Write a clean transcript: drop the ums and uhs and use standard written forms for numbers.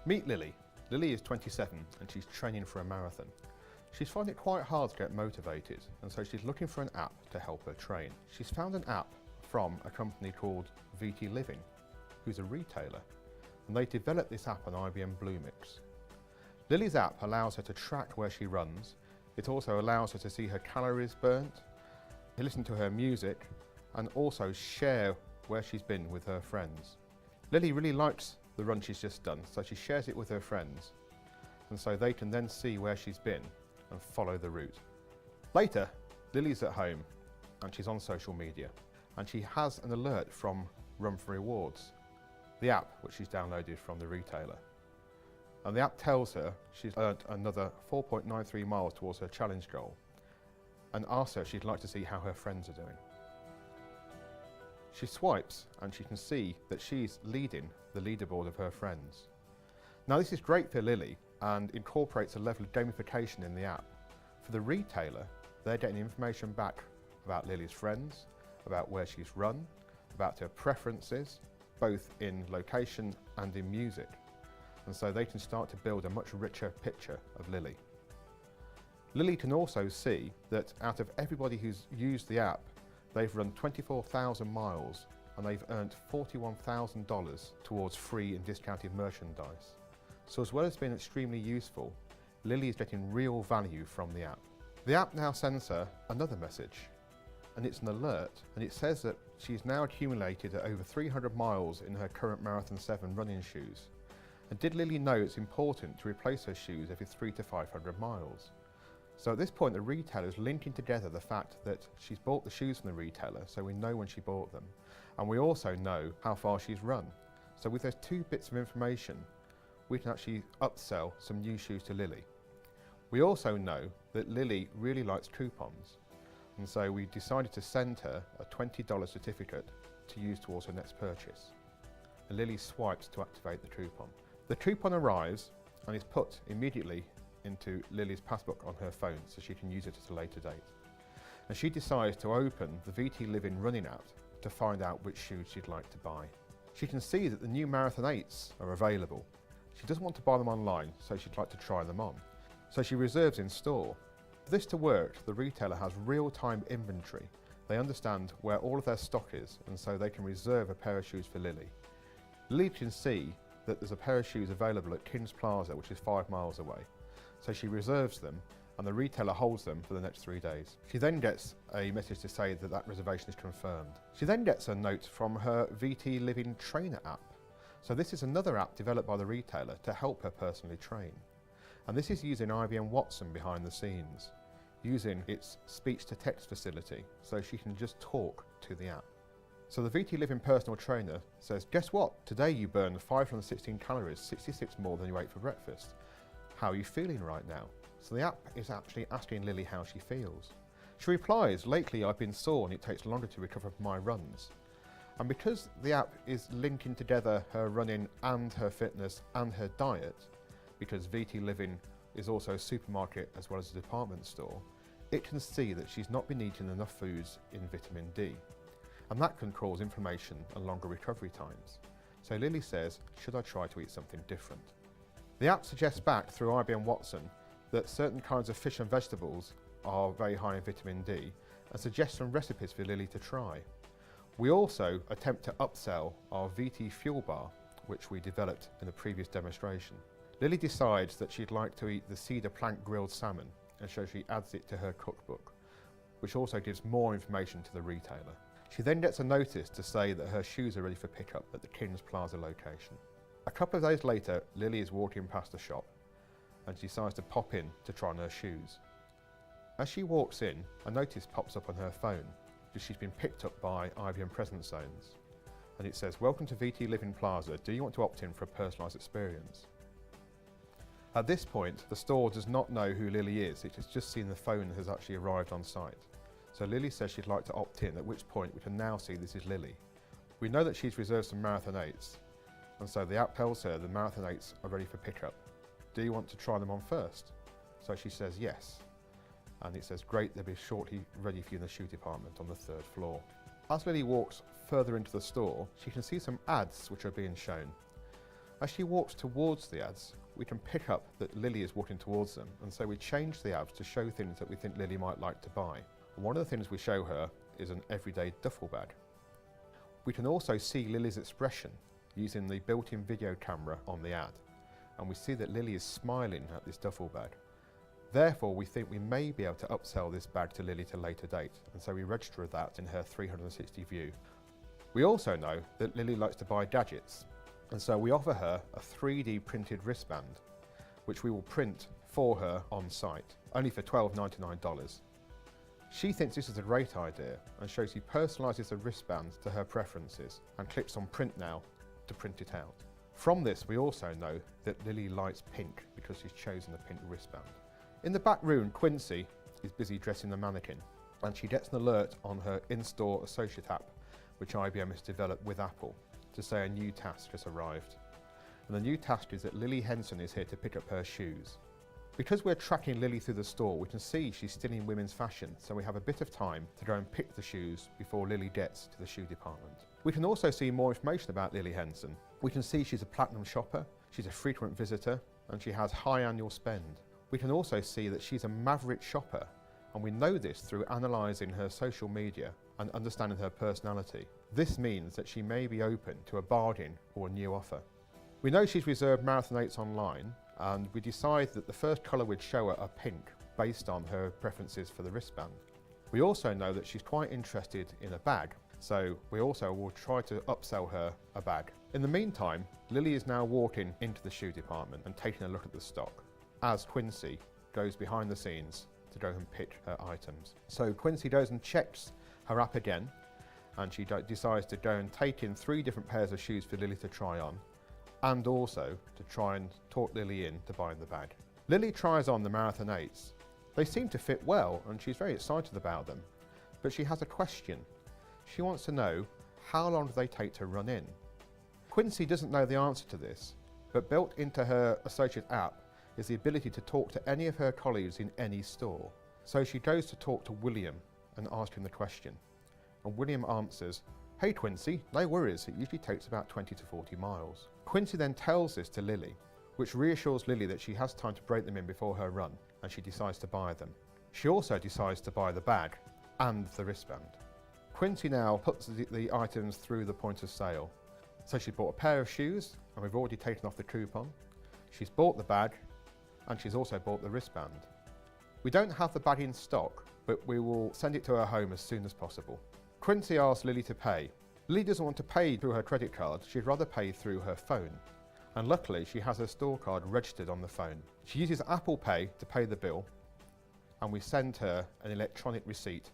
Meet Lily. Lily is 27 and she's training for a marathon. She's finding it quite hard to get motivated, and so she's looking for an app to help her train. She's found an app from a company called VT Living, who's a retailer, and they developed this app on IBM Bluemix. Lily's app allows her to track where she runs. It also allows her to see her calories burnt, to listen to her music, and also share where she's been with her friends. Lily really likes the run she's just done, so she shares it with her friends, and so they can then see where she's been and follow the route. Later, Lily's at home and she's on social media, and she has an alert from Run for Rewards, the app which she's downloaded from the retailer. And the app tells her she's earned another 4.93 miles towards her challenge goal, and asks her if she'd like to see how her friends are doing. She swipes and she can see that she's leading the leaderboard of her friends. Now this is great for Lily and incorporates a level of gamification in the app. For the retailer, they're getting information back about Lily's friends, about where she's run, about her preferences, both in location and in music. And so they can start to build a much richer picture of Lily. Lily can also see that out of everybody who's used the app, they've run 24,000 miles and they've earned $41,000 towards free and discounted merchandise. So as well as being extremely useful, Lily is getting real value from the app. The app now sends her another message, and it's an alert, and it says that she's now accumulated at over 300 miles in her current Marathon 7 running shoes. And did Lily know it's important to replace her shoes every 300 to 500 miles? So at this point the retailer is linking together the fact that she's bought the shoes from the retailer, so we know when she bought them, and we also know how far she's run. So with those two bits of information, we can actually upsell some new shoes to Lily. We also know that Lily really likes coupons, and so we decided to send her a $20 certificate to use towards her next purchase. And Lily swipes to activate the coupon. The coupon arrives and is put immediately into Lily's passbook on her phone so she can use it at a later date. And she decides to open the VT Living running app to find out which shoes she'd like to buy. She can see that the new Marathon 8s are available. She doesn't want to buy them online, so she'd like to try them on. So she reserves in store. For this to work, the retailer has real-time inventory. They understand where all of their stock is, and so they can reserve a pair of shoes for Lily. Lily can see that there's a pair of shoes available at Kings Plaza, which is 5 miles away. So she reserves them, and the retailer holds them for the next 3 days. She then gets a message to say that that reservation is confirmed. She then gets a note from her VT Living Trainer app. So this is another app developed by the retailer to help her personally train. And this is using IBM Watson behind the scenes, using its speech-to-text facility, so she can just talk to the app. So the VT Living personal trainer says, guess what? Today you burned 516 calories, 66 more than you ate for breakfast. How are you feeling right now? So the app is actually asking Lily how she feels. She replies, lately I've been sore and it takes longer to recover from my runs. And because the app is linking together her running and her fitness and her diet, because VT Living is also a supermarket as well as a department store, it can see that she's not been eating enough foods in vitamin D. And that can cause inflammation and longer recovery times. So Lily says, should I try to eat something different? The app suggests back through IBM Watson that certain kinds of fish and vegetables are very high in vitamin D and suggests some recipes for Lily to try. We also attempt to upsell our VT Fuel Bar, which we developed in a previous demonstration. Lily decides that she'd like to eat the cedar plank grilled salmon, and so she adds it to her cookbook, which also gives more information to the retailer. She then gets a notice to say that her shoes are ready for pickup at the Kings Plaza location. A couple of days later, Lily is walking past the shop and she decides to pop in to try on her shoes. As she walks in, a notice pops up on her phone that she's been picked up by IBM Presence Zones, and it says, welcome to VT Living Plaza, do you want to opt in for a personalised experience? At this point, the store does not know who Lily is, it has just seen the phone has actually arrived on site. So Lily says she'd like to opt in, at which point we can now see this is Lily. We know that she's reserved some Marathon 8s, and so the app tells her the Marathon 8s are ready for pickup. Do you want to try them on first? So she says yes. And it says, great, they'll be shortly ready for you in the shoe department on the 3rd floor. As Lily walks further into the store, she can see some ads which are being shown. As she walks towards the ads, we can pick up that Lily is walking towards them, and so we change the ads to show things that we think Lily might like to buy. And one of the things we show her is an everyday duffel bag. We can also see Lily's expression using the built-in video camera on the ad, and we see that Lily is smiling at this duffel bag. Therefore, we think we may be able to upsell this bag to Lily at a later date, and so we register that in her 360 view. We also know that Lily likes to buy gadgets, and so we offer her a 3D printed wristband, which we will print for her on site, only for $12.99. She thinks this is a great idea, and so she personalises the wristband to her preferences and clicks on print now to print it out. From this, we also know that Lily likes pink because she's chosen the pink wristband. In the back room, Quincy is busy dressing the mannequin, and she gets an alert on her in-store associate app, which IBM has developed with Apple, to say a new task has arrived. And the new task is that Lily Henson is here to pick up her shoes. Because we're tracking Lily through the store, we can see she's still in women's fashion, so we have a bit of time to go and pick the shoes before Lily gets to the shoe department. We can also see more information about Lily Henson. We can see she's a platinum shopper, she's a frequent visitor, and she has high annual spend. We can also see that she's a maverick shopper, and we know this through analysing her social media and understanding her personality. This means that she may be open to a bargain or a new offer. We know she's reserved Marathon 8s online, and we decide that the first colour we'd show her are pink, based on her preferences for the wristband. We also know that she's quite interested in a bag, so we also will try to upsell her a bag. In the meantime, Lily is now walking into the shoe department and taking a look at the stock, as Quincy goes behind the scenes to go and pick her items. So Quincy goes and checks her app again, and she decides to go and take in 3 different pairs of shoes for Lily to try on, and also to try and talk Lily in to buying the bag. Lily tries on the Marathon 8s. They seem to fit well, and she's very excited about them, but she has a question. She wants to know, how long do they take to run in? Quincy doesn't know the answer to this, but built into her associate app is the ability to talk to any of her colleagues in any store. So she goes to talk to William and ask him the question. And William answers, "Hey Quincy, no worries, it usually takes about 20 to 40 miles. Quincy then tells this to Lily, which reassures Lily that she has time to break them in before her run, and she decides to buy them. She also decides to buy the bag and the wristband. Quincy now puts the items through the point of sale. So she bought a pair of shoes, and we've already taken off the coupon. She's bought the bag, and she's also bought the wristband. We don't have the bag in stock, but we will send it to her home as soon as possible. Quincy asks Lily to pay. Lily doesn't want to pay through her credit card, she'd rather pay through her phone. And luckily, she has her store card registered on the phone. She uses Apple Pay to pay the bill, and we send her an electronic receipt